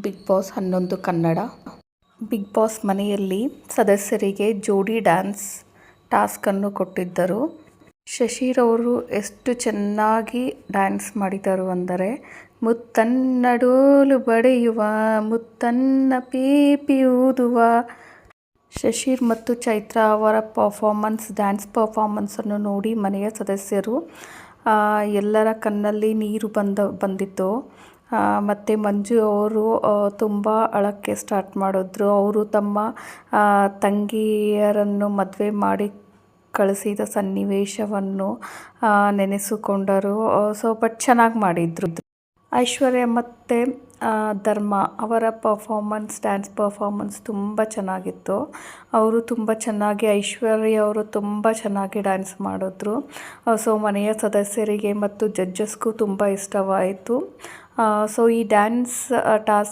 Big Boss 11 Kannada. Bigg Boss ಮನೆಯಲ್ಲಿ ಸದಸ್ಯರಿಗೆ ಜೋಡಿ ಡ್ಯಾನ್ಸ್ ಟಾಸ್ಕನ್ನು ಕೊಟ್ಟಿದ್ದರು. ಶಶಿರವರು ಎಷ್ಟು ಚೆನ್ನಾಗಿ ಡ್ಯಾನ್ಸ್ ಮಾಡಿದರು ಅಂದರೆ, ಮುತ್ತನ್ನ ಡೋಲು ಬಡಿಯುವ, ಮುತ್ತನ್ನ ಪೀಪಿ ಊದುವ. ಶಶಿರ್ ಮತ್ತು ಚೈತ್ರ ಅವರ ಡ್ಯಾನ್ಸ್ ಪರ್ಫಾರ್ಮೆನ್ಸನ್ನು ನೋಡಿ ಮನೆಯ ಸದಸ್ಯರು ಎಲ್ಲರ ಕಣ್ಣಲ್ಲಿ ನೀರು ಬಂದಿತ್ತು. ಮತ್ತು ಮಂಜು ಅವರು ತುಂಬ ಅಳಕ್ಕೆ ಸ್ಟಾರ್ಟ್ ಮಾಡಿದ್ರು. ಅವರು ತಮ್ಮ ತಂಗಿಯರನ್ನು ಮದುವೆ ಮಾಡಿ ಕಳಿಸಿದ ಸನ್ನಿವೇಶವನ್ನು ನೆನೆಸಿಕೊಂಡರು. ಬಟ್ ಚೆನ್ನಾಗಿ ಮಾಡಿದರು. ಐಶ್ವರ್ಯ ಮತ್ತು ಧರ್ಮ ಅವರ ಡ್ಯಾನ್ಸ್ ಪರ್ಫಾರ್ಮೆನ್ಸ್ ತುಂಬ ಚೆನ್ನಾಗಿತ್ತು. ಅವರು ತುಂಬ ಚೆನ್ನಾಗಿ ಐಶ್ವರ್ಯ ಅವರು ತುಂಬ ಚೆನ್ನಾಗಿ ಡ್ಯಾನ್ಸ್ ಮಾಡಿದ್ರು. ಮನೆಯ ಸದಸ್ಯರಿಗೆ ಮತ್ತು ಜಡ್ಜಸ್ಗೂ ತುಂಬ ಇಷ್ಟವಾಯಿತು. ಈ ಡ್ಯಾನ್ಸ್ ಟಾಸ್ಕ್